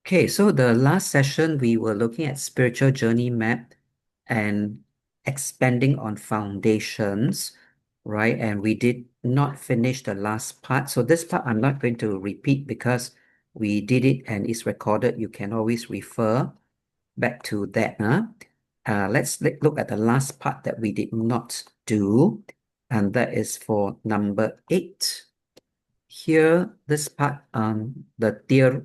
Okay, so the last session we were looking at spiritual journey map and expanding on foundations, right? And we did not finish the last part. So this part I'm not going to repeat because we did it and it's recorded. You can always refer back to that. Let's look at the last part that we did not do, and that is for number 8. Here, this part, the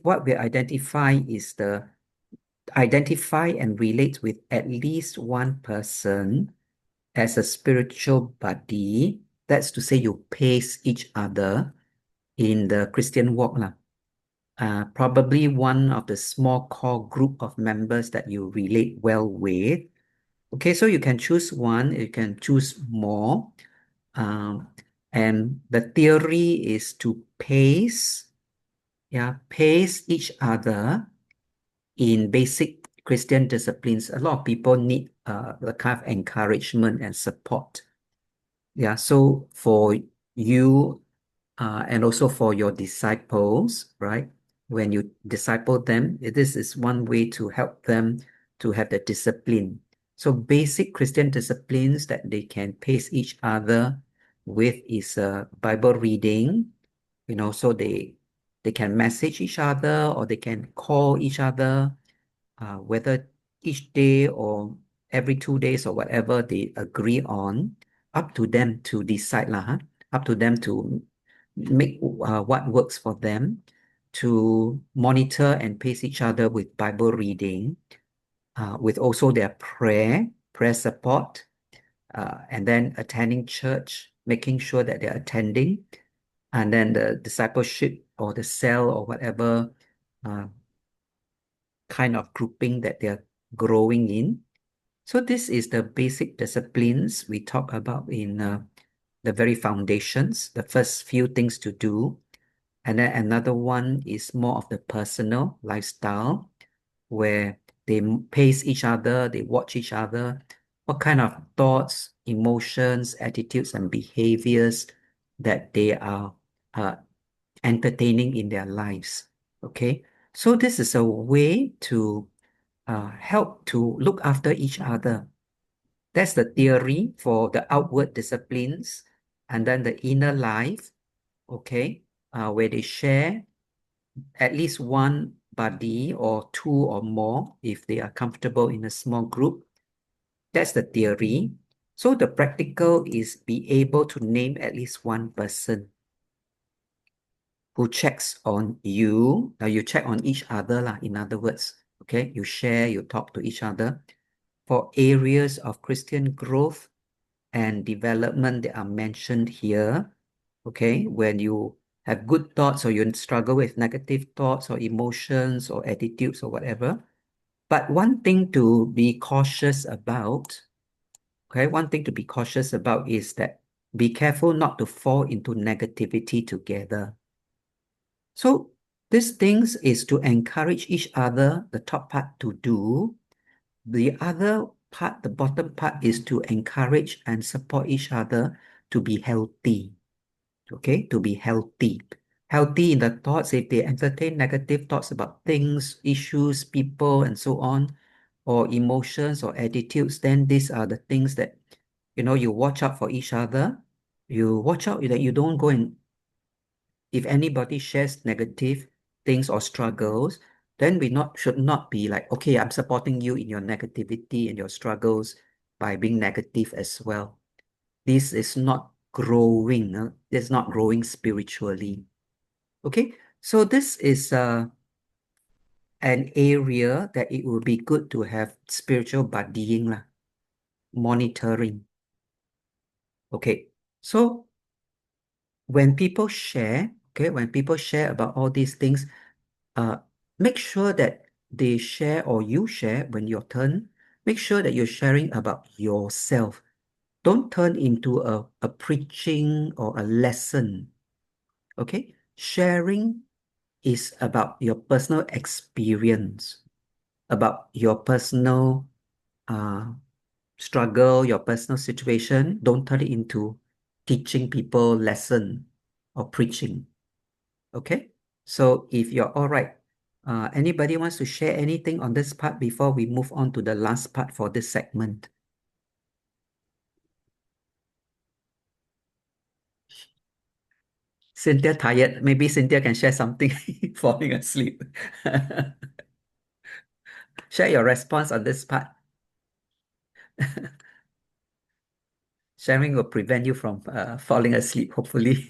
what we identify is the identify and relate with at least one person as a spiritual buddy. That's to say you pace each other in the Christian walk lah. Probably one of the small core group of members that you relate well with. Okay, so you can choose one, you can choose more. Um, and the theory is to pace each other in basic Christian disciplines. A lot of people need the kind of encouragement and support. Yeah, so for you and also for your disciples, right? When you disciple them, this is one way to help them to have the discipline. So basic Christian disciplines that they can pace each other with is Bible reading, so they can message each other or they can call each other, whether each day or every 2 days or whatever they agree on, up to them to decide lah, up to them to make what works for them, to monitor and pace each other with Bible reading, with also their prayer support, and then attending church, making sure that they're attending, and then the discipleship or the cell or whatever uh, kind of grouping that they're growing in. So this is the basic disciplines we talk about in the very foundations, the first few things to do. And then another one is more of the personal lifestyle, where they pace each other, they watch each other, what kind of thoughts, emotions, attitudes, and behaviors that they are uh, entertaining in their lives. Okay, so this is a way to help to look after each other. That's the theory for the outward disciplines. And then the inner life, okay, where they share at least one buddy or two or more if they are comfortable in a small group. That's the theory. So the practical is be able to name at least one person who checks on you. Now you check on each other lah, in other words. Okay, you share, you talk to each other for areas of Christian growth and development that are mentioned here. Okay, when you have good thoughts or you struggle with negative thoughts or emotions or attitudes or whatever. But one thing to be cautious about, okay, one thing to be cautious about is that be careful not to fall into negativity together. So these things is to encourage each other, the top part to do. The other part, the bottom part, is to encourage and support each other to be healthy. Okay, to be healthy. Healthy in the thoughts, if they entertain negative thoughts about things, issues, people, and so on, or emotions or attitudes, then these are the things that, you watch out for each other. You watch out that you don't go and, if anybody shares negative things or struggles, then we not should not be like, okay, I'm supporting you in your negativity and your struggles by being negative as well. This is not growing. It's not growing spiritually. Okay, so this is an area that it would be good to have spiritual buddying, lah, monitoring. Okay, so when people share about all these things, uh, make sure that they share or you share when your turn. Make sure that you're sharing about yourself. Don't turn into a preaching or a lesson. Okay? Sharing is about your personal experience, about your personal uh, struggle, your personal situation. Don't turn it into teaching people lesson or preaching. Okay? So if you're all right, anybody wants to share anything on this part before we move on to the last part for this segment? Cynthia tired. Maybe Cynthia can share something falling asleep. Share your response on this part. Sharing will prevent you from falling asleep, hopefully.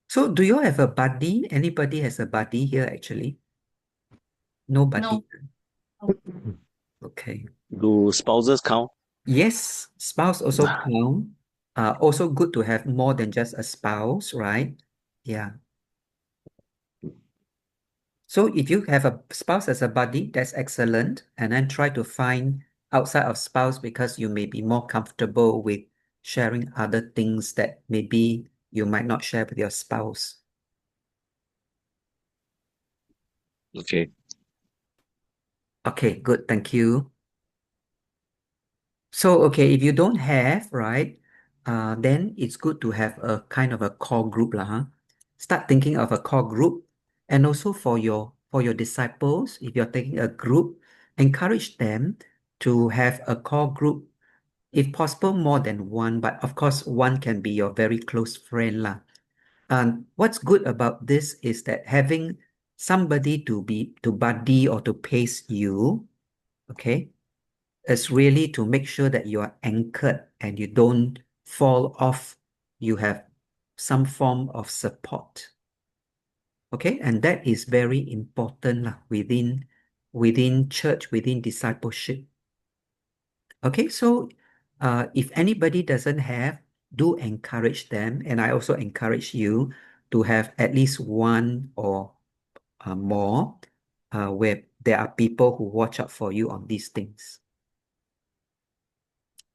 So do you have a buddy? Anybody has a buddy here actually? Nobody. No. Okay. Do spouses count? Yes, spouse also count. Also good to have more than just a spouse, right? Yeah. So if you have a spouse as a buddy, that's excellent. And then try to find outside of spouse because you may be more comfortable with sharing other things that maybe you might not share with your spouse. Okay. Okay, good. Thank you. So, okay, if you don't have, right, then it's good to have a kind of a core group lah, huh? Start thinking of a core group, and also for your disciples, if you're taking a group, encourage them to have a core group, if possible, more than one, but of course, one can be your very close friend lah. What's good about this is that having somebody to buddy or to pace you, okay? Is really to make sure that you are anchored and you don't fall off. You have some form of support. Okay, and that is very important lah, within church, within discipleship. Okay, so if anybody doesn't have, do encourage them, and I also encourage you to have at least one or more where there are people who watch out for you on these things.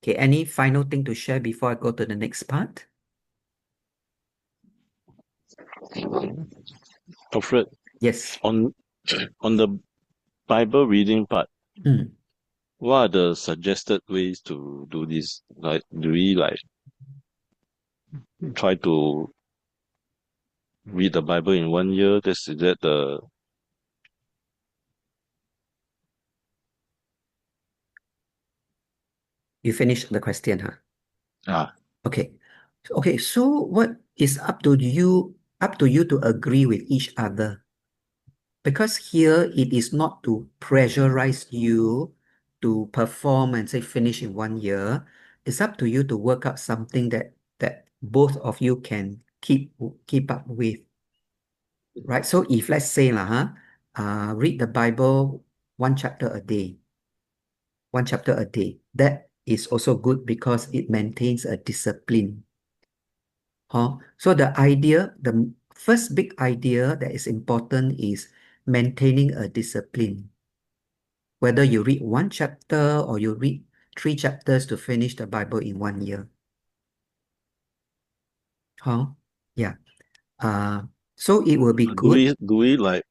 Okay, any final thing to share before I go to the next part? Alfred, Yes. on the Bible reading part, Mm. what are the suggested ways to do this? Like, do we try to read the Bible in 1 year? Is that the You finished the question, huh? ah Okay. Okay, so what is up to you to agree with each other? Because here it is not to pressurize you to perform and say finish in 1 year. It's up to you to work out something that both of you can keep up with. Right? So if let's say read the Bible one chapter a day, that is also good because it maintains a discipline. Huh? So the first big idea that is important is maintaining a discipline. Whether you read one chapter or you read 3 chapters to finish the Bible in 1 year. Huh? Yeah. So it will be good. do we like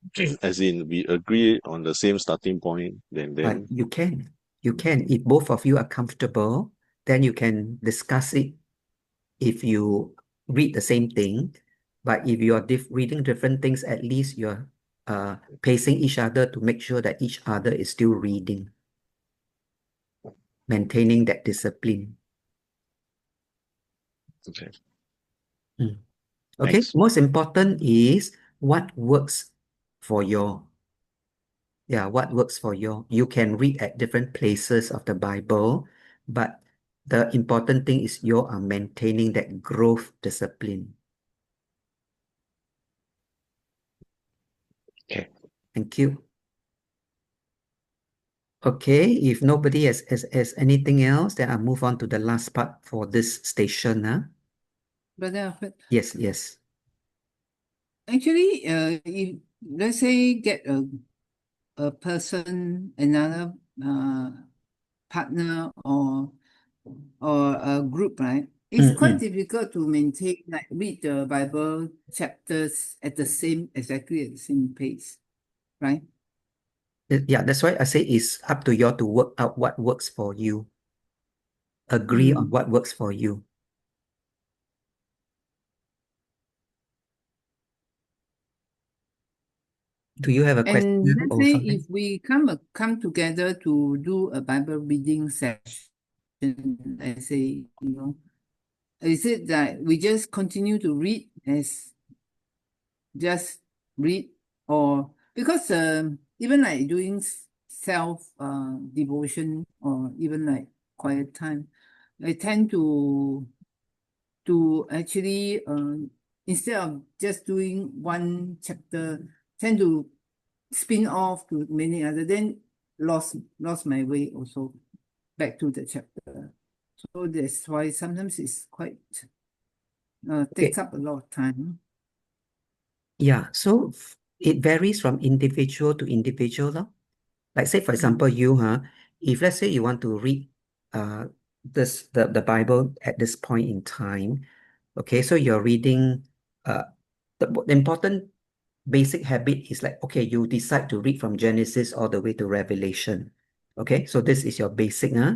as in we agree on the same starting point, then You can. If both of you are comfortable, then you can discuss it if you read the same thing. But if you are reading different things, at least you're pacing each other to make sure that each other is still reading, maintaining that discipline. okay. Mm. Okay, Thanks. most important is what works for your, what works for you. You can read at different places of the Bible, but the important thing is you are maintaining that growth discipline. Okay. Thank you. Okay, if nobody has anything else, then I'll move on to the last part for this station. Brother Alfred, Yes, yes. actually, if let's say get a person, another partner or a group, right? It's quite difficult to maintain, like read the Bible chapters exactly at the same pace, right? Yeah, that's why I say it's up to you to work out what works for you. Agree on what works for you. Do you have a And question let's or say something? if we come together to do a Bible reading session, let's say, is it that we just continue to read as just read, or because even like doing self devotion or even like quiet time, I tend to actually instead of just doing one chapter, tend to spin off to many other, then lost my way also back to the chapter. So that's why sometimes it's quite takes Okay. up a lot of time. Yeah, so it varies from individual to individual. Lor. Like say, for example, if let's say you want to read uh the Bible at this point in time, okay, so you're reading the important basic habit is like, okay, you decide to read from Genesis all the way to Revelation. Okay, so this is your basic, huh?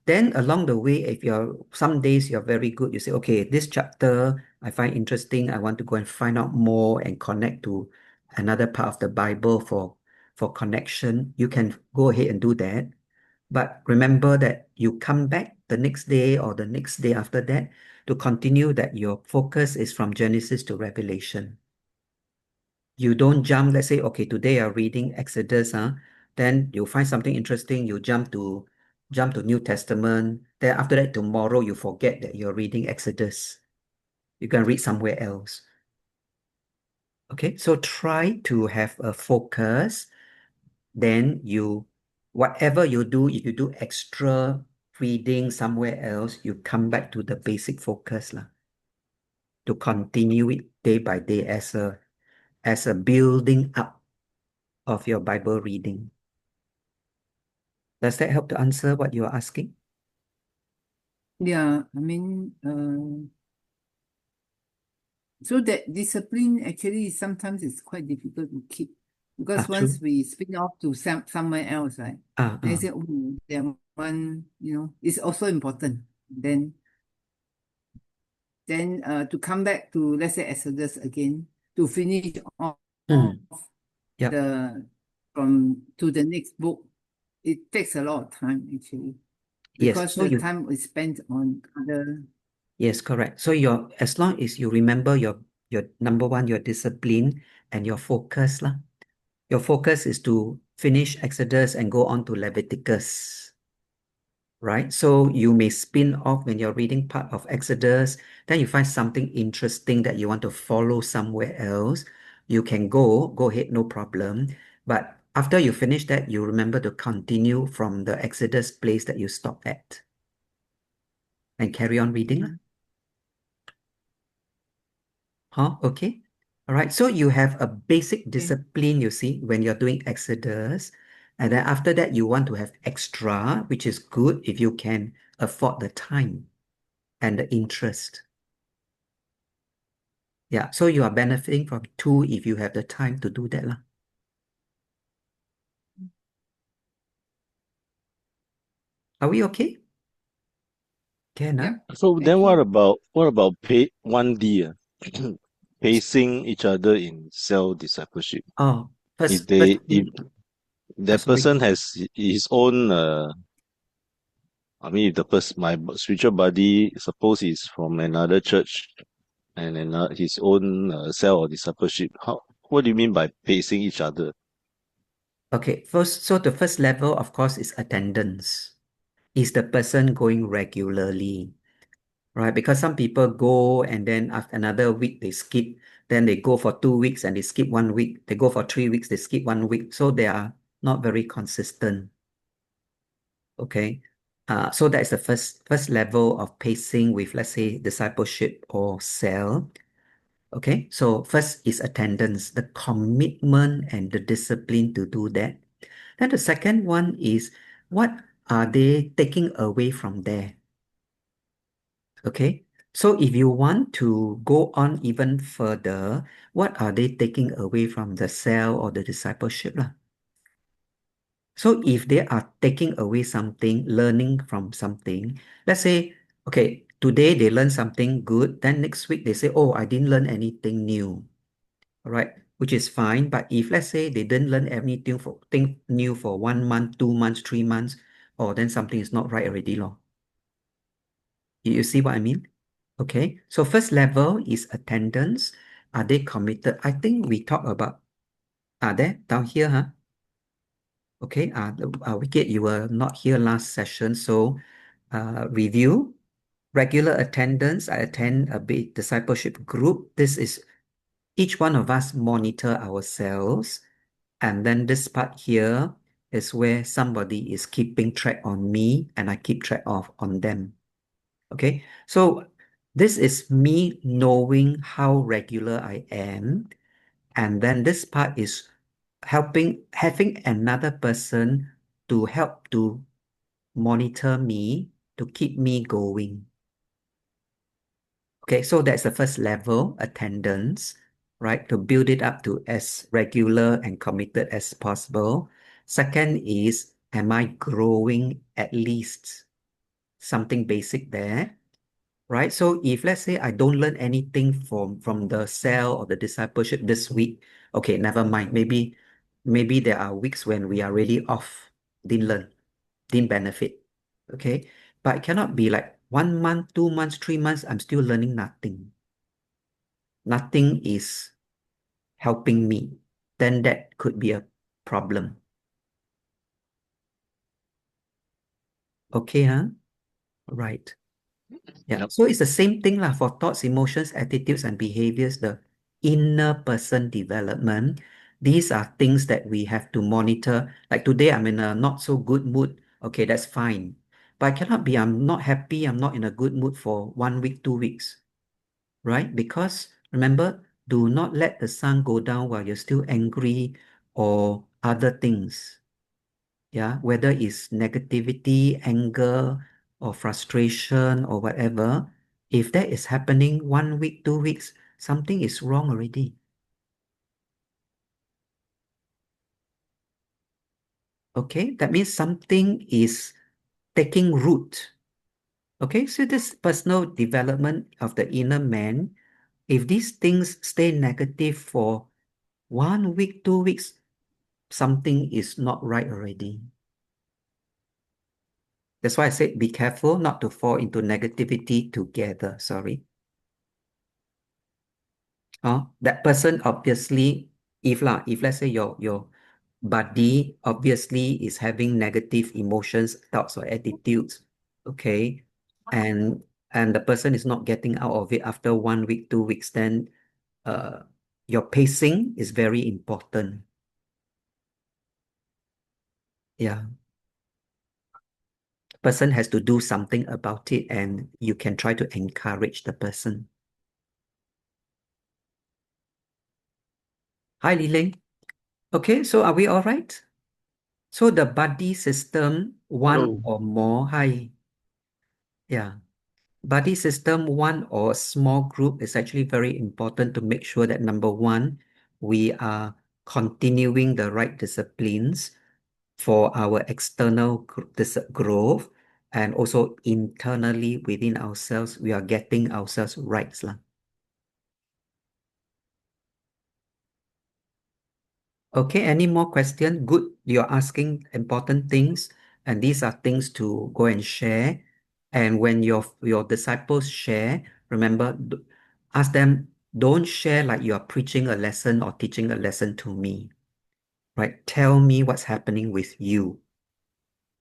Then along the way, if you're some days you're very good, you say, okay, this chapter I find interesting. I want to go and find out more and connect to another part of the Bible for connection. You can go ahead and do that. But remember that you come back the next day or the next day after that to continue that your focus is from Genesis to Revelation. You don't jump, let's say, okay, today you're reading Exodus, then you find something interesting, you jump to New Testament. Then after that, tomorrow you forget that you're reading Exodus. You can read somewhere else. Okay, so try to have a focus. Then whatever you do, if you do extra reading somewhere else, you come back to the basic focus lah, to continue it day by day as a building up of your Bible reading. Does that help to answer what you're asking? Yeah, I mean, so that discipline actually sometimes is quite difficult to keep because once True. we spin off to somewhere else, right? They say, oh, that one, is also important. Then to come back to, let's say, Exodus again, to finish off Yep. from to the next book, it takes a lot of time actually Yes. because So the time is spent on other. yes, correct. So as long as you remember your number one, your discipline and your focus lah. Your focus is to finish Exodus and go on to Leviticus. Right? So you may spin off when you're reading part of Exodus, then you find something interesting that you want to follow somewhere else. You can go ahead, no problem. But after you finish that, you remember to continue from the Exodus place that you stopped at and carry on reading. Mhm. Okay. All right. So you have a basic Okay. discipline, you see, when you're doing Exodus. And then after that, you want to have extra, which is good if you can afford the time and the interest. Yeah. So you are benefiting from two if you have the time to do that lah. Are we okay? Can, huh? Yep. So Thank then you. what about 1D, pacing each other in self discipleship? Oh, If first, if that sorry. person has his own I mean if the person my spiritual buddy suppose he's from another church and his own cell or discipleship, what do you mean by pacing each other? Okay. So the first level, of course, is attendance. Is the person going regularly? Right? Because some people go and then after another week they skip. Then they go for 2 weeks and they skip 1 week. They go for 3 weeks, they skip 1 week. So they are not very consistent. Okay. So that's the first level of pacing with, let's say, discipleship or cell. Okay. So first is attendance, the commitment and the discipline to do that. Then the second one is what are they taking away from there? Okay. So if you want to go on even further, what are they taking away from the cell or the discipleship lah? So if they are taking away something, learning from something, let's say, okay, today they learn something good, then next week they say, oh, I didn't learn anything new, all right, which is fine. But if let's say they didn't learn anything for thing new for 1 month, 2 months, 3 months, oh, then something is not right already, lor. You see what I mean? Okay, so first level is attendance. Are they committed? I think we talk about, are they down here, huh? Okay, Wicked, you were not here last session, so review, regular attendance. I attend a big discipleship group. This is each one of us monitor ourselves. And then this part here is where somebody is keeping track on me and I keep track of on them. Okay, so this is me knowing how regular I am. And then this part is having another person to help to monitor me, to keep me going. Okay, so that's the first level, attendance, right? To build it up to as regular and committed as possible. Second is, am I growing at least something basic there, right? So if let's say I don't learn anything from the cell or the discipleship this week, okay, never mind. Maybe there are weeks when we are really off, didn't learn, didn't benefit. Okay, but it cannot be like 1 month, 2 months, 3 months, I'm still learning nothing. Nothing is helping me. Then that could be a problem. Okay, huh? Right. Yeah. Yep. So it's the same thing lah for thoughts, emotions, attitudes, and behaviors, the inner person development. These are things that we have to monitor. Like today, I'm in a not so good mood. Okay, that's fine. But I cannot be, I'm not happy, I'm not in a good mood for 1 week, 2 weeks, right? Because remember, do not let the sun go down while you're still angry or other things. Yeah, whether it's negativity, anger, or frustration or whatever, if that is happening 1 week, 2 weeks, something is wrong already. Okay, that means something is taking root. Okay, so this personal development of the inner man, if these things stay negative for 1 week, 2 weeks, something is not right already. That's why I said be careful not to fall into negativity together. Sorry. That person obviously, if let's say your buddy obviously is having negative emotions, thoughts, or attitudes, okay, and the person is not getting out of it after 1 week, 2 weeks, then your pacing is very important. Yeah. Person has to do something about it, and you can try to encourage the person. Hi, Li Ling. Okay, so are we all right? So the buddy system, one Hello. or more, hi. Yeah. Buddy system, one or small group is actually very important to make sure that number one, we are continuing the right disciplines for our external growth, and also internally within ourselves, we are getting ourselves right lah. Okay, any more question? Good, you're asking important things, and these are things to go and share. And when your disciples share, remember, ask them, don't share like you are preaching a lesson or teaching a lesson to me, right? Tell me what's happening with you.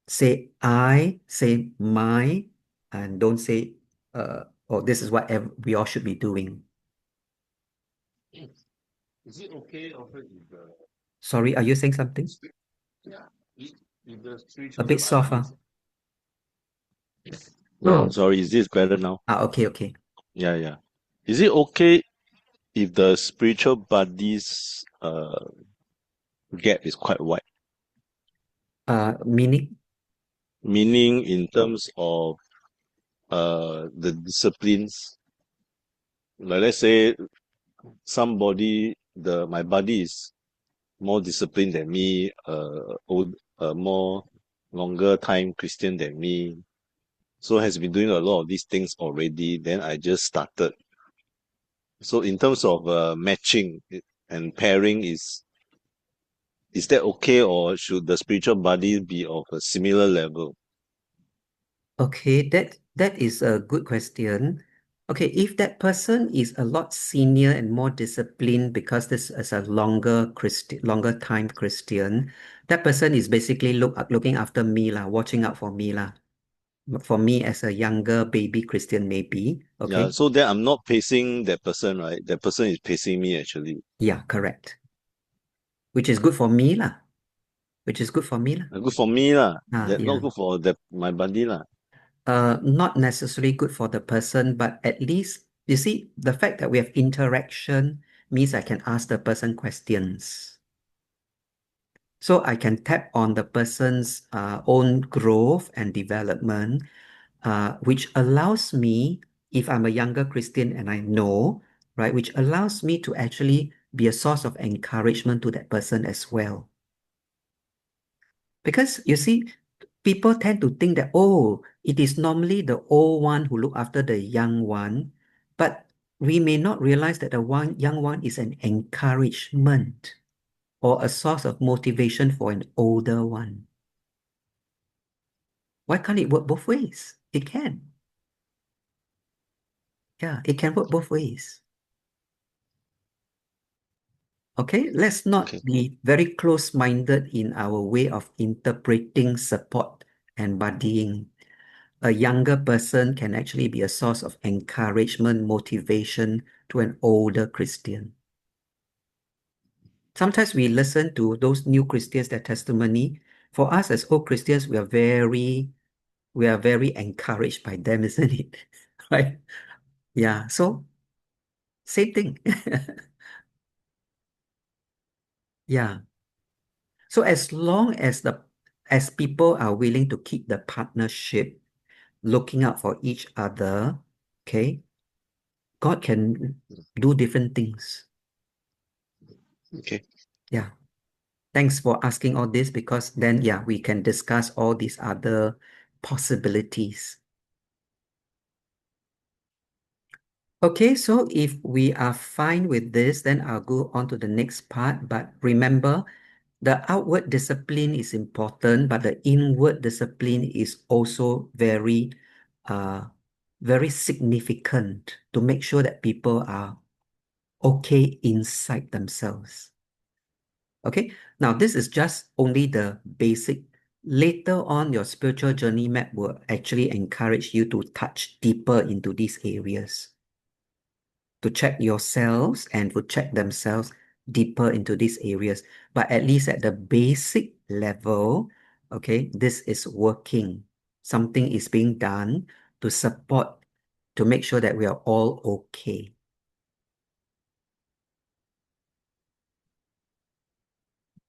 Say I, say my, and don't say, oh, this is what we all should be doing. Is it okay also if the Sorry, are you saying something? yeah if the A spiritual bit soft, huh? no, sorry, is this better now? Okay, okay. Yeah. Is it okay if the spiritual buddies gap is quite wide? Meaning? Meaning in terms of the disciplines like let's say my buddy is more disciplined than me, more longer time Christian than me, so has been doing a lot of these things already. Then I just started. So in terms of matching and pairing, is that okay, or should the spiritual buddy be of a similar level? Okay, that is a good question. Okay, if that person is a lot senior and more disciplined because this is a longer time Christian, that person is basically looking after me lah, watching out for me lah. For me as a younger baby Christian, maybe. Yeah, Okay. so then I'm not pacing that person, right? That person is pacing me actually. Yeah, correct. Which is good for me lah. Which is good for me lah. Good for me lah. That Yeah. not good for my buddy lah. Not necessarily good for the person, but at least you see the fact that we have interaction means I can ask the person questions. So I can tap on the person's own growth and development, which allows me, if I'm a younger Christian and I know, right, which allows me to actually be a source of encouragement to that person as well. Because you see, people tend to think that, oh, it is normally the old one who look after the young one, but we may not realize that the young one is an encouragement or a source of motivation for an older one. Why can't it work both ways? It can. Yeah, it can work both ways. Okay, let's not be very close-minded in our way of interpreting support and buddying. A younger person can actually be a source of encouragement, motivation to an older Christian. Sometimes we listen to those new Christians, their testimony. For us as old Christians, we are very encouraged by them, isn't it? Right? Yeah. So same thing. Yeah. So as long as people are willing to keep the partnership, looking out for each other, okay, God can do different things. Okay. Yeah. Thanks for asking all this, because then, yeah, we can discuss all these other possibilities. Okay, so if we are fine with this, then I'll go on to the next part. But remember, the outward discipline is important, but the inward discipline is also very significant to make sure that people are okay inside themselves. Okay, now this is just only the basic. Later on, your spiritual journey map will actually encourage you to touch deeper into these areas, to check yourselves and to check themselves deeper into these areas. But at least at the basic level, okay, this is working. Something is being done to support, to make sure that we are all okay.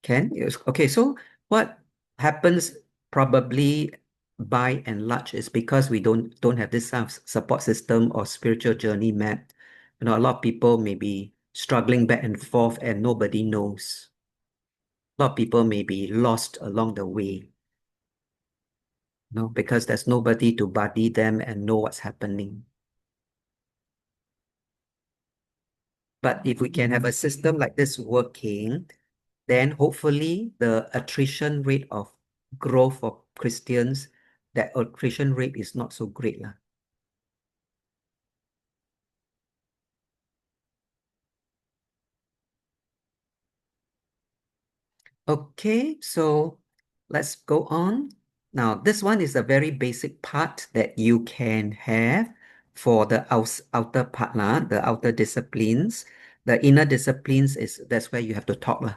Yes. Okay, so what happens probably by and large is because we don't have this support system or spiritual journey map. You know, a lot of people may be struggling back and forth and nobody knows. A lot of people may be lost along the way. No, because there's nobody to buddy them and know what's happening. But if we can have a system like this working, then hopefully the attrition rate of growth for Christians, that attrition rate is not so great lah. Okay, so let's go on. Now, this one is a very basic part that you can have for the outer part lah, the outer disciplines. The inner disciplines that's where you have to talk lah.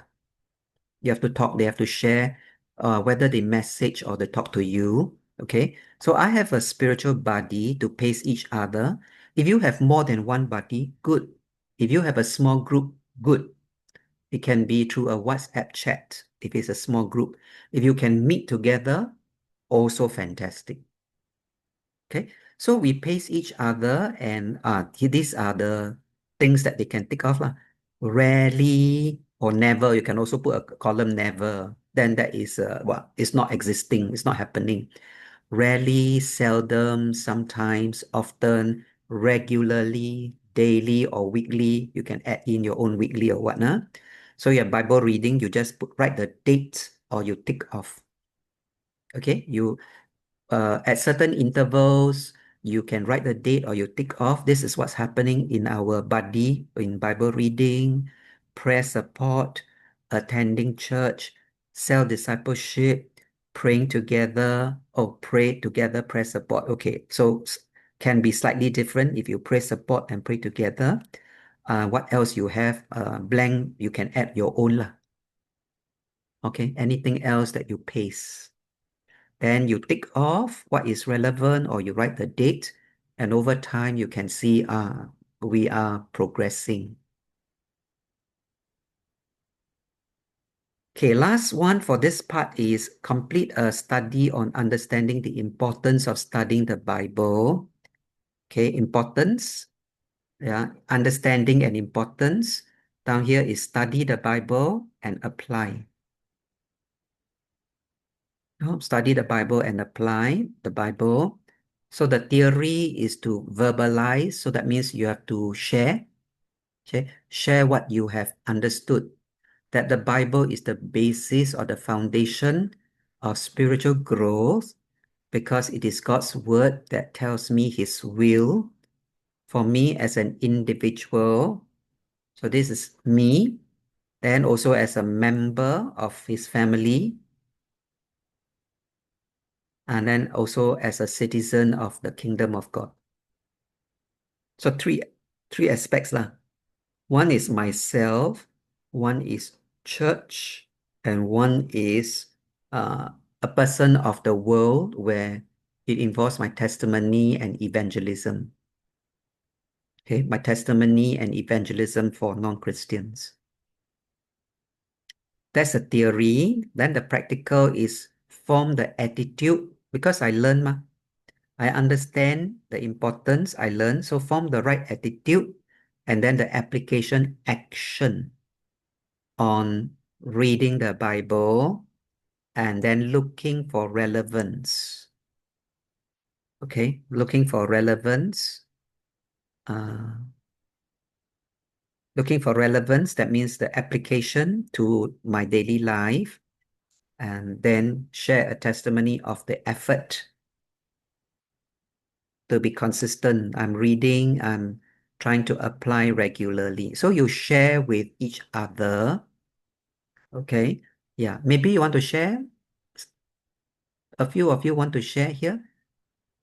You have to talk, they have to share whether they message or they talk to you. Okay, so I have a spiritual buddy to pace each other. If you have more than one buddy, good. If you have a small group, good. It can be through a WhatsApp chat if it's a small group. If you can meet together, also fantastic. Okay, so we pace each other, and these are the things that they can tick off lah. Rarely or never. You can also put a column never. Then that is it's not existing. It's not happening. Rarely, seldom, sometimes, often, regularly, daily or weekly. You can add in your own weekly or whatnot. So your Bible reading, you just write the date or you tick off. Okay, you at certain intervals, you can write the date or you tick off. This is what's happening in our body in Bible reading, prayer support, attending church, self discipleship, praying together, or pray together, prayer support. Okay, so can be slightly different if you pray support and pray together. What else you have? Blank, you can add your own lah. Okay, anything else that you paste. Then you tick off what is relevant or you write the date, and over time you can see we are progressing. Okay, last one for this part is complete a study on understanding the importance of studying the Bible. Okay, importance, yeah, understanding and importance. Down here is study the Bible and apply. Study the Bible and apply the Bible. So the theory is to verbalize. So that means you have to share. Okay? Share what you have understood. That the Bible is the basis or the foundation of spiritual growth because it is God's word that tells me his will for me as an individual. So this is me, and also as a member of his family, and then also as a citizen of the kingdom of God. So three aspects lah. One is myself, one is church, and one is a person of the world where it involves my testimony and evangelism. Okay, my testimony and evangelism for non-Christians. That's a theory. Then the practical is form the attitude because I learn ma. I understand the importance I learn, so form the right attitude and then the application action on reading the Bible and then looking for relevance. Okay, looking for relevance. Looking for relevance, that means the application to my daily life, and then share a testimony of the effort to be consistent. I'm reading, I'm trying to apply regularly. So you share with each other. Okay. Yeah. Maybe you want to share. A few of you want to share here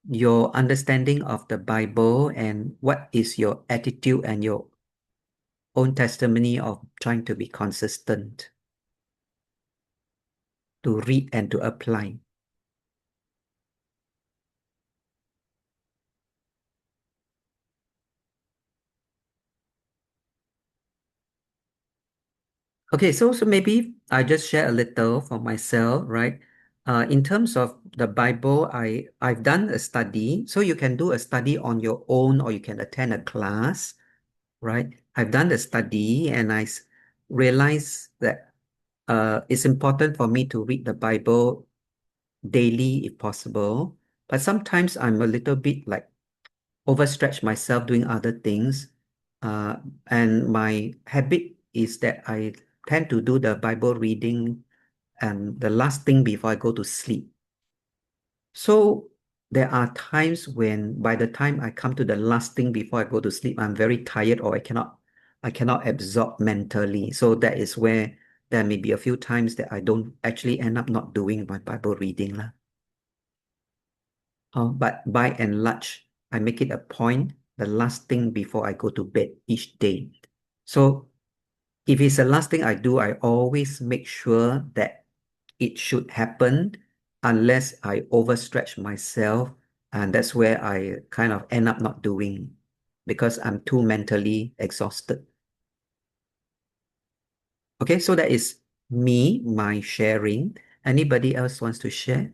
your understanding of the Bible and what is your attitude and your own testimony of trying to be consistent to read and to apply. Okay, so maybe I just share a little for myself, right? In terms of the Bible, I've done a study. So you can do a study on your own or you can attend a class, right? I've done the study and realized that it's important for me to read the Bible daily if possible. But sometimes I'm a little bit like overstretch myself doing other things. And my habit is that I tend to do the Bible reading and the last thing before I go to sleep. So there are times when by the time I come to the last thing before I go to sleep, I'm very tired or I cannot absorb mentally. So that is where there may be a few times that I don't actually end up not doing my Bible reading lah. But by and large, I make it a point the last thing before I go to bed each day. So if it's the last thing I do, I always make sure that it should happen unless I overstretch myself. And that's where I kind of end up not doing because I'm too mentally exhausted. Okay, so that is me, my sharing. Anybody else wants to share?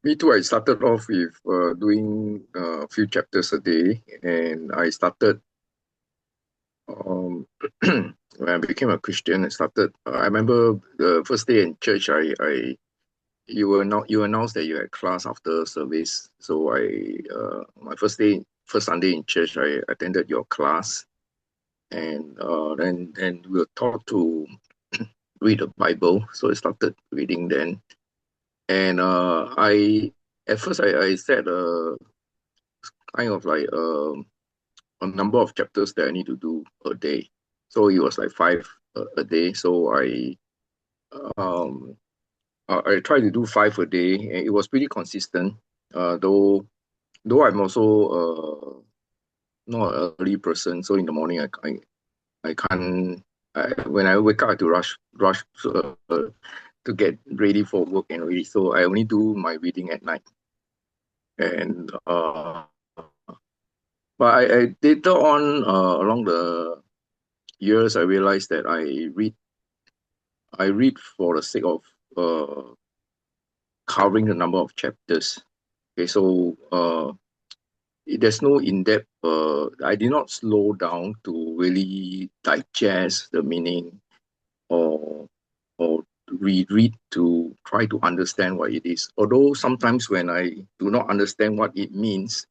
Me too. I started off with doing a few chapters a day, and I started when I became a Christian. I started. I remember the first day in church. You announced that you had class after service. So my first Sunday in church, I attended your class, and then we were taught to read the Bible. So I started reading then, and I at first I set a kind of like a number of chapters that I need to do a day. So it was like five a day. So um I tried to do five a day, and it was pretty consistent. Though I'm also not an early person, so in the morning I can't. When I wake up, I have to rush to get ready for work and ready. So I only do my reading at night. And but I later on along the years, I realized that I read for the sake of covering the number of chapters. Okay, so there's no in-depth. I did not slow down to really digest the meaning or reread to try to understand what it is. Although sometimes when I do not understand what it means,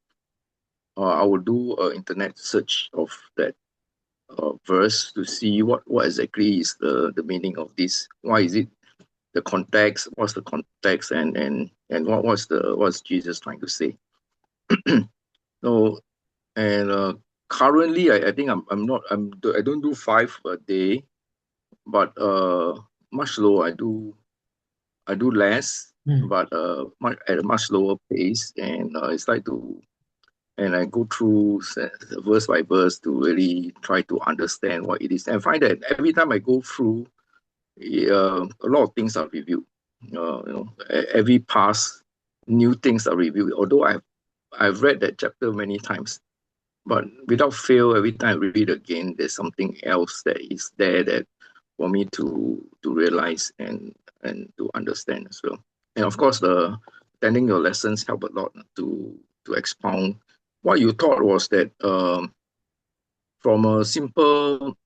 I will do an internet search of that verse to see what exactly is the meaning of this. Why is it the context? What's the context? And what's Jesus trying to say? So and currently, I think I'm not I don't do five a day, but much lower. I do less, but at a much lower pace, and it's like to and I go through verse by verse to really try to understand what it is, and find that every time I go through, a lot of things are revealed. Every pass, new things are revealed. Although I've read that chapter many times, but without fail, every time I read it again, there's something else that is there that for me to realize and to understand as well. And of course, the attending your lessons help a lot to expound. What you taught was that from a simple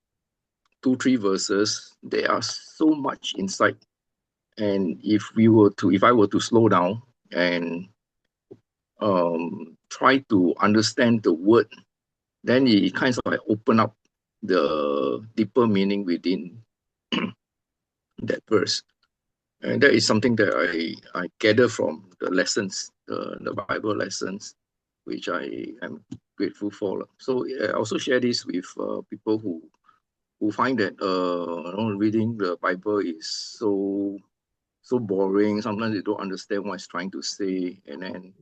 2 3 verses, there are so much insight. And if I were to slow down and try to understand the word, then it kind of like open up the deeper meaning within that verse. And that is something that I gather from the lessons, the Bible lessons, which I am grateful for. So I also share this with people who find that reading the Bible is so boring. Sometimes they don't understand what it's trying to say, and then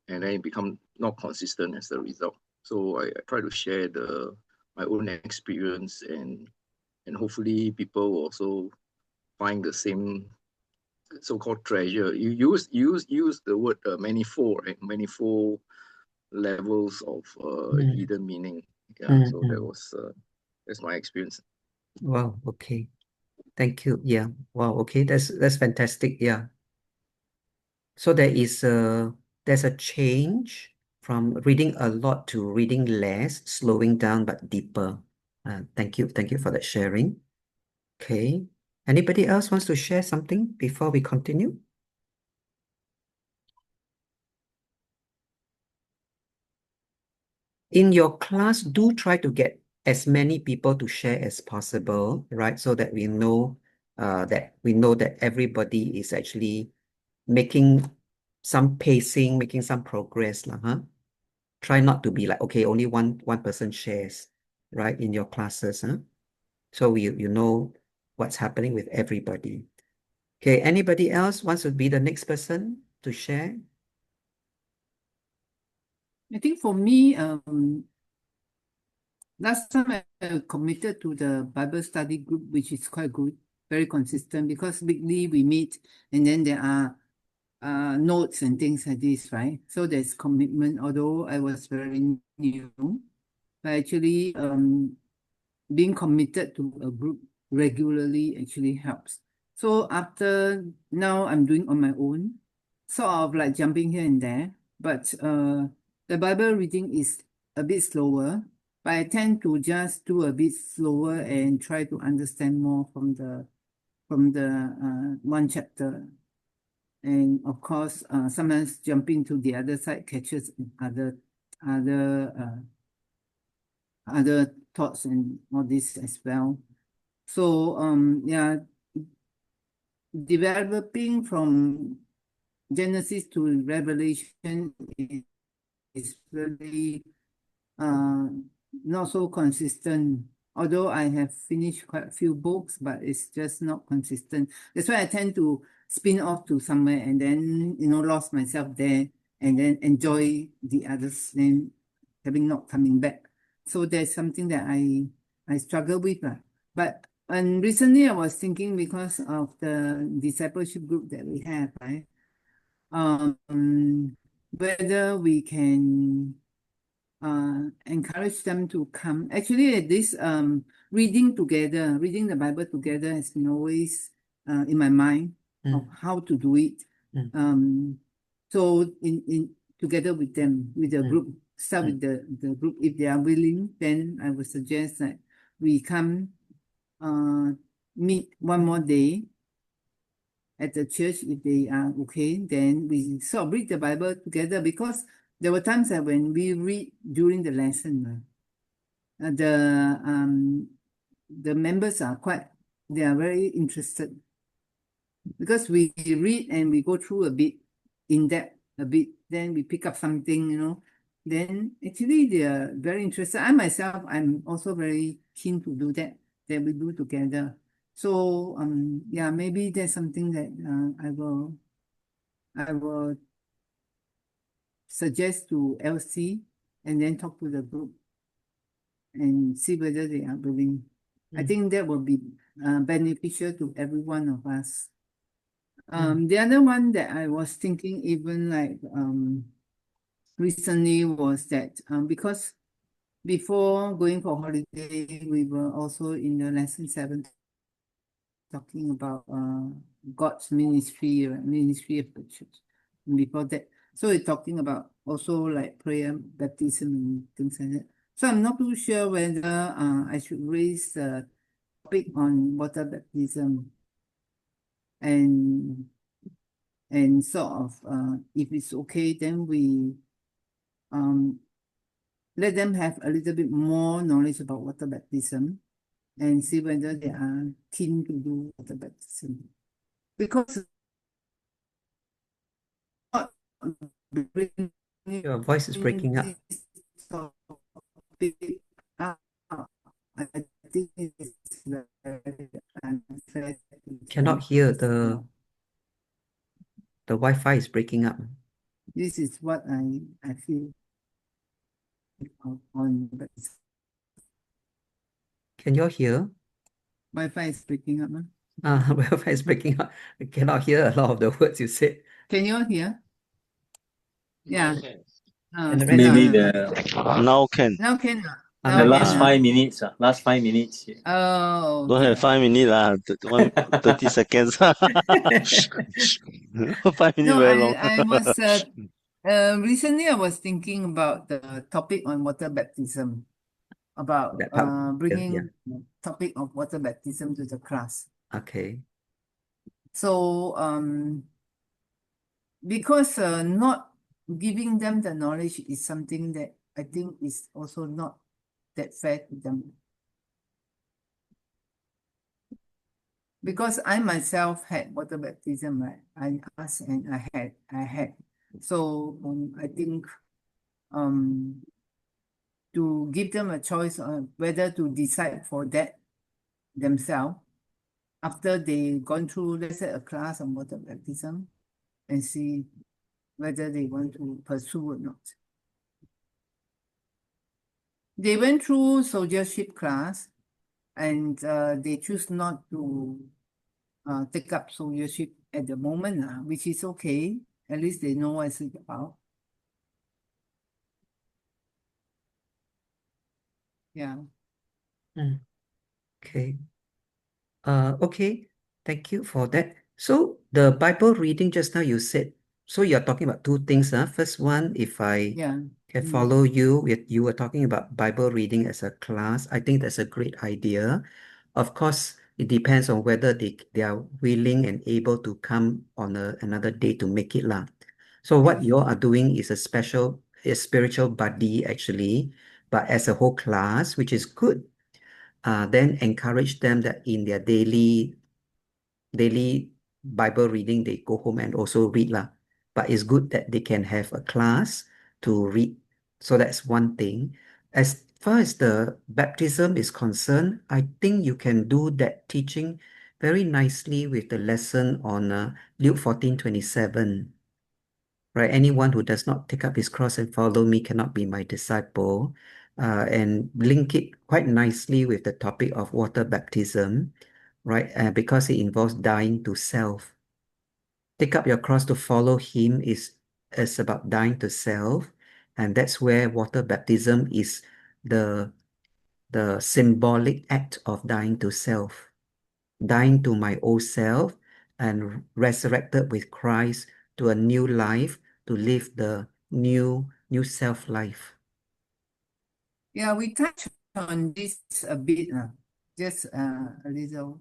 it become not consistent as a result. So I try to share my own experience, and hopefully people will also find the same so-called treasure. You use the word manifold, right? Manifold levels of hidden meaning. Yeah. So that's my experience. Wow, okay. Thank you. Yeah. Wow, okay. That's fantastic. Yeah. So there's a change from reading a lot to reading less, slowing down but deeper. Thank you. Thank you for that sharing. Okay. Anybody else wants to share something before we continue? In your class, do try to get as many people to share as possible, right? So that we know that everybody is actually making some pacing, making some progress, huh? Try not to be like, okay, only one person shares, right, in your classes, huh? So you know what's happening with everybody. Okay, anybody else wants to be the next person to share? I think for me, last time I committed to the Bible study group, which is quite good, very consistent, because weekly we meet and then there are notes and things like this, right? So there's commitment, although I was very new, but actually being committed to a group regularly actually helps. So after now I'm doing on my own, sort of like jumping here and there, but the Bible reading is a bit slower. But I tend to just do a bit slower and try to understand more from the one chapter. And of course, sometimes jumping to the other side catches other other thoughts and all this as well. So yeah, developing from Genesis to Revelation is really not so consistent. Although I have finished quite a few books, but it's just not consistent. That's why I tend to spin off to somewhere and then, lost myself there and then enjoy the others, then having not coming back. So there's something that I struggle with. But and recently I was thinking because of the discipleship group that we have, right? Whether we can encourage them to come. Actually, this reading the Bible together has been always in my mind of how to do it. So in together with them, with the group, start with the group. If they are willing, then I would suggest that we come meet one more day at the church. If they are okay, then we sort of read the Bible together, because there were times that when we read during the lesson, the members are very interested, because we read and we go through a bit in depth a bit, then we pick up something, then actually they are very interested. I myself, I'm also very keen to do that we do together. So yeah, maybe there's something that I will suggest to LC and then talk to the group and see whether they are willing. I think that will be beneficial to every one of us. The other one that I was thinking, even like recently, was that because before going for holiday, we were also in the lesson 7 talking about God's ministry of the church. And before that, so we're talking about also like prayer, baptism, and things like that. So I'm not too sure whether I should raise the topic on water baptism and sort of if it's okay, then we let them have a little bit more knowledge about water baptism and see whether they are keen to do water baptism. Because Your voice is breaking up. I think it's very unfair. Cannot hear the Wi-Fi is breaking up. This is what I feel on Can you hear? Wi-Fi is breaking up. Wi-Fi is breaking up. I cannot hear a lot of the words you said. Can you all hear? Yeah. And the Maybe Now can. Now can. Now the can. last 5 minutes. Last 5 minutes. Oh, Don't okay. have 5 minutes lah. 30 seconds. 5 minutes No, very long. I was recently I was thinking about the topic on water baptism, about That part, bringing yeah. topic of water baptism to the class. Okay. So because not giving them the knowledge is something that I think is also not that fair to them. Because I myself had water baptism, right? I asked and I had. So I think to give them a choice on whether to decide for that themselves after they've gone through, let's say, a class on water baptism, and see whether they want to pursue or not. They went through soldiership class and they choose not to take up soldiership at the moment, which is okay. At least they know what it's about. Yeah. Okay. Okay. Thank you for that. So the Bible reading just now you said So you're talking about two things, huh? First one, if I Yeah. can follow you with you were talking about Bible reading as a class. I think that's a great idea. Of course, it depends on whether they are willing and able to come on another day to make it lah. So what Yes. you all are doing is a spiritual buddy actually, but as a whole class, which is good. Then encourage them that in their daily Bible reading, they go home and also read lah. But it's good that they can have a class to read. So that's one thing. As far as the baptism is concerned, I think you can do that teaching very nicely with the lesson on Luke 14:27. Right? Anyone who does not take up his cross and follow me cannot be my disciple. And link it quite nicely with the topic of water baptism, right? Because it involves dying to self. Take up your cross to follow him is about dying to self, and that's where water baptism is the the symbolic act of dying to self, dying to my old self and resurrected with Christ to a new life, to live the new self life. Yeah, we touched on this a bit, just a little.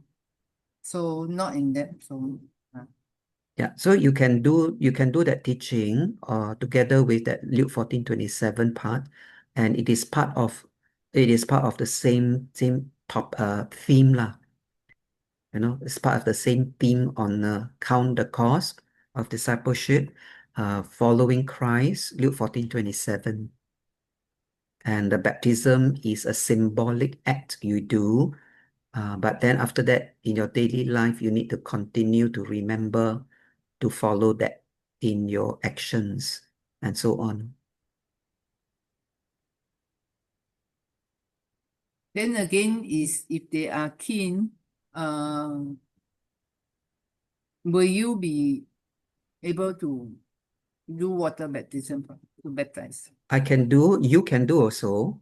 So not in depth. So Yeah, so you can do that teaching together with that Luke 14:27 part, and it is part of the same top theme lah. You know, it's part of the same theme on count the cost of discipleship, following Christ, Luke 14:27. And the baptism is a symbolic act you do, but then after that, in your daily life, you need to continue to remember to follow that in your actions and so on. then again is if they are keen, will you be able to do water baptism to baptize? You can do also,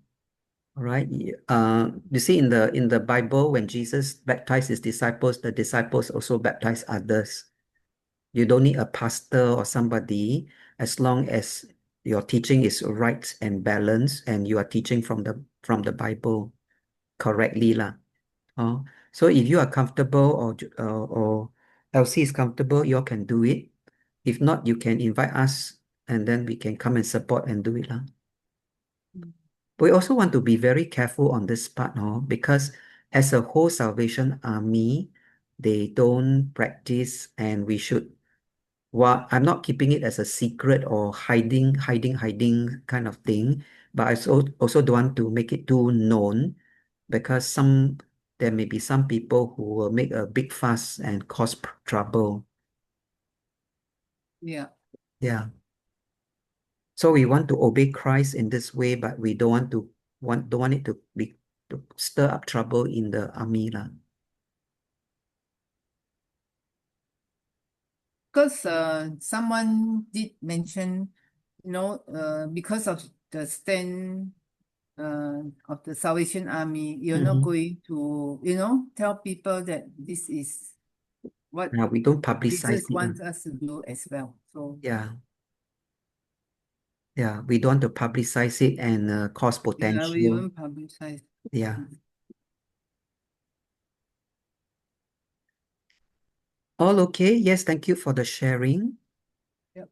right? You see in the Bible, when Jesus baptized his disciples, the disciples also baptized others. You don't need a pastor or somebody as long as your teaching is right and balanced and you are teaching from the Bible correctly lah. So if you are comfortable or Elsie is comfortable, you all can do it. If not, you can invite us and then we can come and support and do it lah. We also want to be very careful on this part, because as a whole Salvation Army, they don't practice, and we should. Well, I'm not keeping it as a secret or hiding kind of thing, but I also don't want to make it too known because there may be some people who will make a big fuss and cause trouble. Yeah. Yeah. So we want to obey Christ in this way, but we don't want it to stir up trouble in the army lah. Because someone did mention, because of the stand of the Salvation Army, you're not going to, tell people that this is what Yeah, we don't publicize Jesus it. wants us to do as well. So Yeah. Yeah, we don't want to publicize it and cause yeah, we potential. won't publicize. Yeah. All okay? Yes, thank you for the sharing. Yep.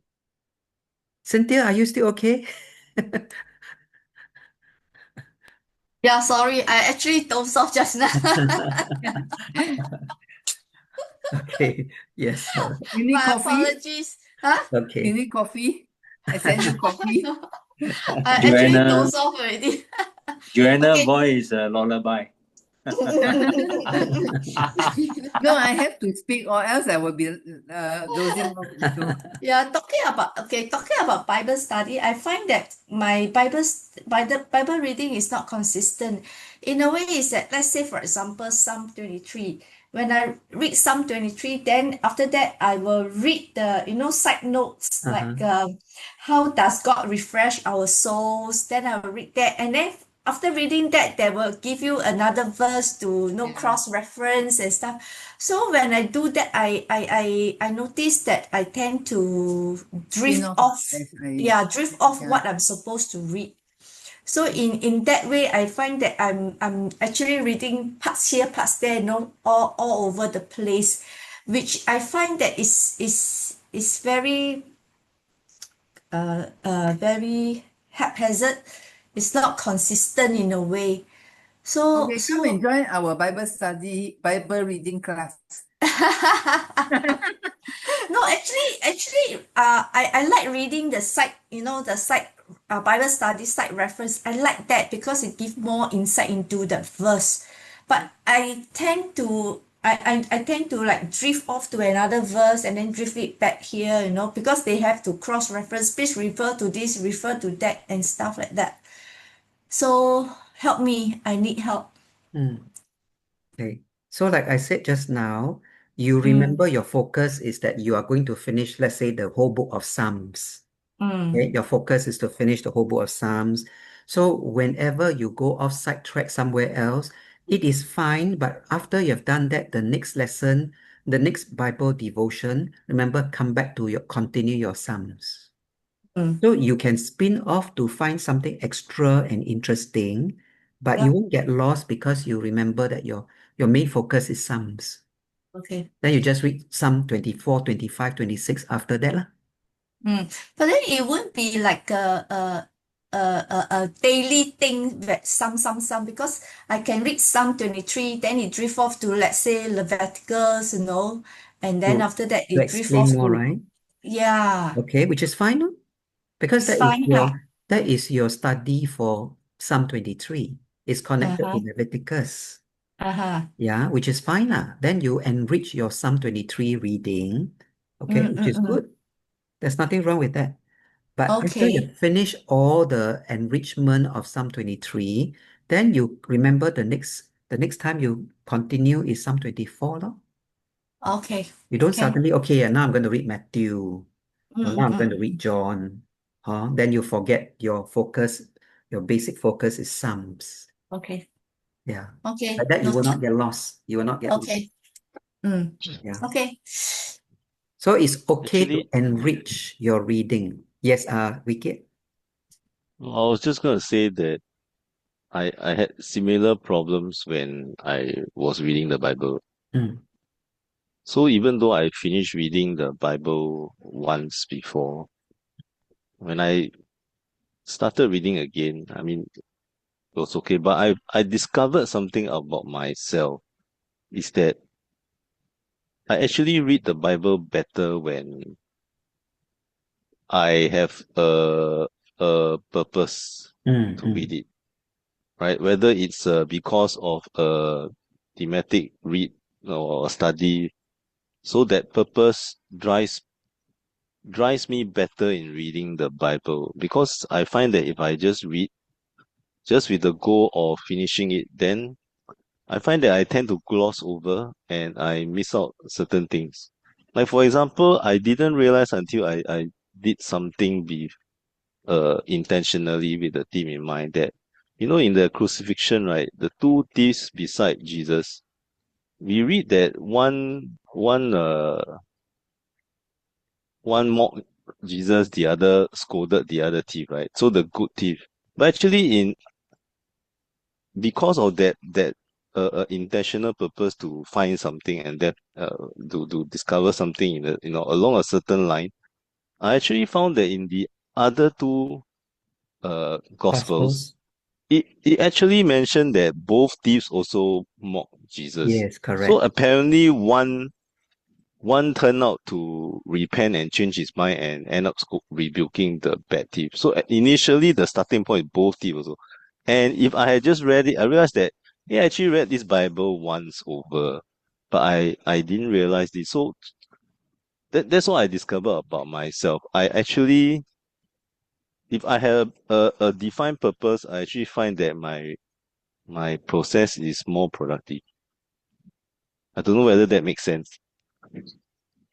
Cynthia, are you still okay? Yeah, sorry, I actually dozed off just now. Okay. Yes. You need My coffee? apologies. Huh? You Okay. need coffee? I send you coffee. I actually Joanna. dozed off already. Joanna Okay. voice is a lullaby. No, I have to speak or else I will be dozing off also. Yeah, talking about Bible study, I find that my Bible reading is not consistent. In a way, is that let's say for example Psalm 23. When I read Psalm 23, then after that I will read the side notes like how does God refresh our souls. Then I will read that, and then after reading that, they will give you another verse to Yeah. cross reference and stuff. So when I do that, I notice that I tend to drift Spin-off off, as I drift off yeah. what I'm supposed to read. So in that way, I find that I'm actually reading parts here, parts there, all over the place, which I find that is very haphazard. It's not consistent in a way. So Okay, come and so join our Bible study, Bible reading class. No, actually, I like reading the site, the site, Bible study site reference. I like that because it gives more insight into the verse. But I tend to like drift off to another verse and then drift it back here, because they have to cross reference. Please refer to this, refer to that, and stuff like that. So help me. I need help. Okay. So like I said just now, you Mm, remember your focus is that you are going to finish, let's say, the whole book of Psalms. mm, Okay? Your focus is to finish the whole book of Psalms. So whenever you go off sidetrack somewhere else, it is fine. But after you've done that, the next lesson, the next Bible devotion, remember, come back to continue your Psalms. mm. So you can spin off to find something extra and interesting, but you Yeah. won't get lost because you remember that your main focus is Psalms. Okay. Then you just read Psalm 24, 25, 26 after that lah. But then it won't be like a daily thing that some because I can read Psalm 23, then it drift off to, let's say, Leviticus, and then To, after that to it drift explain off more, to, right? yeah, Okay, which is fine, no? Because it's fine, huh? that is your study for Psalm 23. It's connected to Uh-huh, Leviticus. uh-huh. Yeah, which is fine lah. Then you enrich your Psalm 23 reading, okay, Mm, which mm, is mm. good. There's nothing wrong with that. But after you Okay, finish all the enrichment of Psalm 23, then you remember the next time you continue is Psalm 24, lor. okay, You don't can. suddenly, okay, and now I'm going to read Matthew, Mm, or now mm, I'm going to mm, read mm. John. Then you forget your focus, your basic focus is Psalms. Okay, Yeah. okay, Like that you will not noted. get lost. You will not get lost. Okay, mm, Yeah. okay. So it's okay to Actually, enrich your reading. Yes, Wicked. I was just gonna say that I had similar problems when I was reading the Bible. Mm, So even though I finished reading the Bible once before, when I started reading again, I mean, it was okay. But I discovered something about myself is that I actually read the Bible better when I have a purpose mm, to read mm. it, right? Whether it's because of a thematic read or study, so that purpose drives me better in reading the Bible. Because I find that if I just read just with the goal of finishing it, then I find that I tend to gloss over and I miss out certain things. Like for example, I didn't realize until I did something intentionally with the theme in mind that in the crucifixion, right, the two thieves beside Jesus, we read that one mocked Jesus, the other scolded the other thief, right? So the good thief. But actually in because of that intentional purpose to find something and that to discover something in along a certain line, I actually found that in the other two gospels, Gospels. it actually mentioned that both thieves also mocked Jesus. Yes, So correct. apparently one turned out to repent and change his mind and end up rebuking the bad thief. So initially the starting point both thieves also. And if I had just read it, I realized that I actually read this Bible once over, but I didn't realize this. So that's what I discovered about myself. I actually, if I have a defined purpose, I actually find that my process is more productive. I don't know whether that makes sense.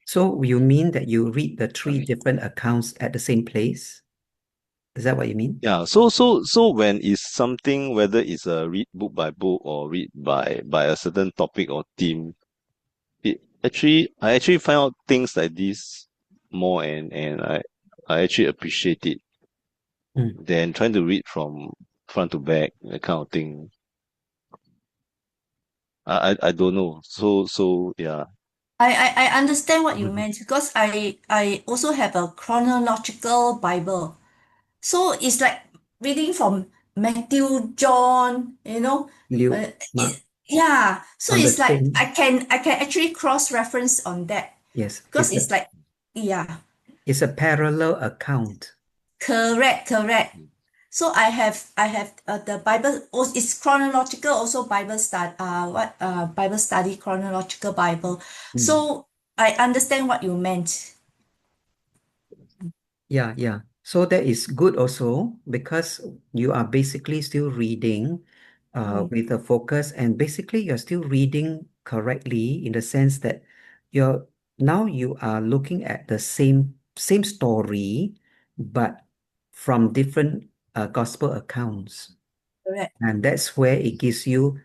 So you mean that you read the three different accounts at the same place? Is that what you mean? Yeah, so when it's something, whether it's a read book by book or read by a certain topic or theme, I actually find out things like this more, and I actually appreciate it than trying to read from front to back, that kind of thing. I don't know. So yeah. I understand what you Mhm. meant because I also have a chronological Bible. So it's like reading from Matthew, John, Luke, Mark, yeah. So on the it's like same. I can actually cross-reference on that Yes, because it's like, yeah, it's a parallel account. correct. So I have the Bible. Oh, it's chronological also Bible study. Bible study chronological Bible. So I understand what you meant. Yeah. So that is good also because you are basically still reading Mm, with a focus, and basically you're still reading correctly in the sense that you're now you are looking at the same story but from different gospel accounts. correct. And that's where it gives you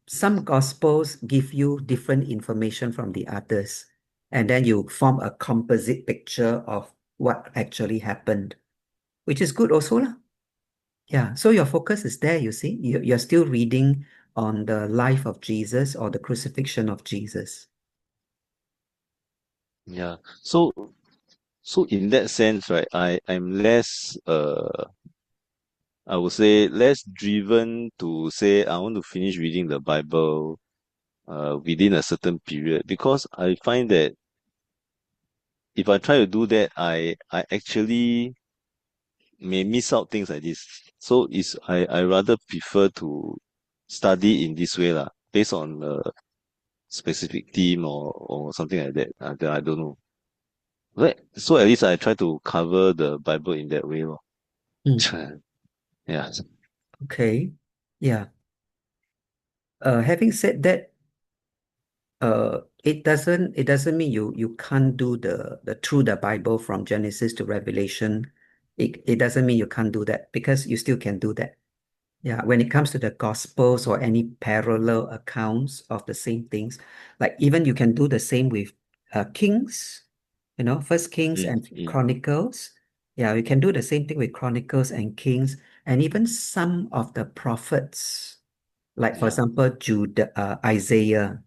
some gospels give you different information from the others, and then you form a composite picture of what actually happened, which is good also lah. Yeah, so your focus is there, you see. You're still reading on the life of Jesus or the crucifixion of Jesus. Yeah. So in that sense, right, I'm less I would say less driven to say I want to finish reading the Bible within a certain period, because I find that if I try to do that, I actually may miss out things like this. So I rather prefer to study in this way lah, based on a specific theme or something like that. That I don't know. Right. So at least I try to cover the Bible in that way lor. Mm, Yeah. okay. Yeah. Having said that, it doesn't mean you can't do the through the Bible from Genesis to Revelation. It doesn't mean you can't do that because you still can do that. Yeah, when it comes to the Gospels or any parallel accounts of the same things, like even you can do the same with Kings, First Kings Mm, and mm, Chronicles. Yeah, we can do the same thing with Chronicles and Kings, and even some of the prophets, like for yeah. example, Isaiah.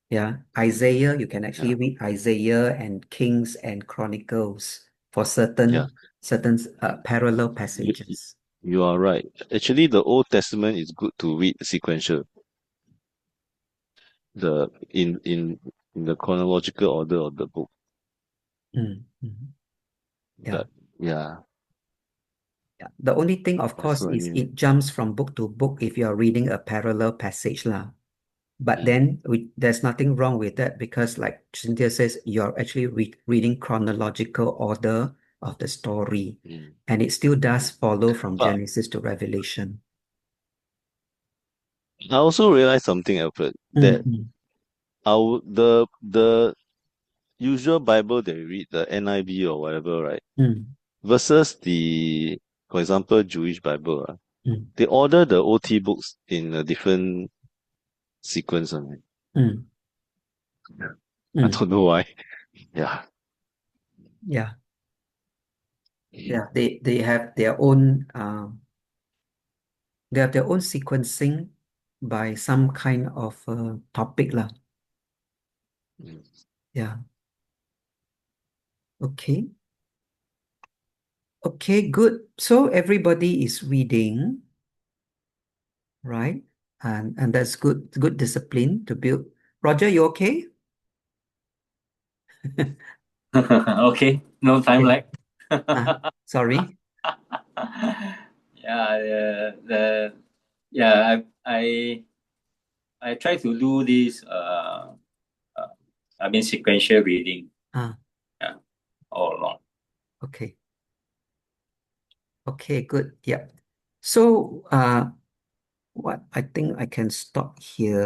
Yeah, Isaiah, you can actually Yeah. read Isaiah and Kings and Chronicles for Yeah. certain parallel You, passages. you are right. Actually, the Old Testament is good to read sequential, the in the chronological order of the book. Mm, mhm. Yeah. But yeah, Yeah. The only thing, of that's course, what I is mean. it jumps from book to book if you are reading a parallel passage lah. But Mm, then there's nothing wrong with that because, like Cynthia says, you're actually reading chronological order of the story, mm, and it still does mm. follow from But Genesis to Revelation. I also realized something, Alfred, Mm, that mm, the usual Bible that we read, the NIV or whatever, right, mm, versus the, for example, Jewish Bible, mm, they order the OT books in a different sequence. mm, I mm. don't know why. Yeah. Yeah, yeah. They have their own sequencing by some kind of topic lah. Mm. Yeah. Okay. Okay, good. So everybody is reading, right? And that's good discipline to build. Roger, you okay? Okay, no time Okay. lag. Sorry. Yeah, yeah, I try to do this uh I mean sequential reading, Ah, yeah, all along. okay. Okay, good. Yeah. So what I think I can stop here.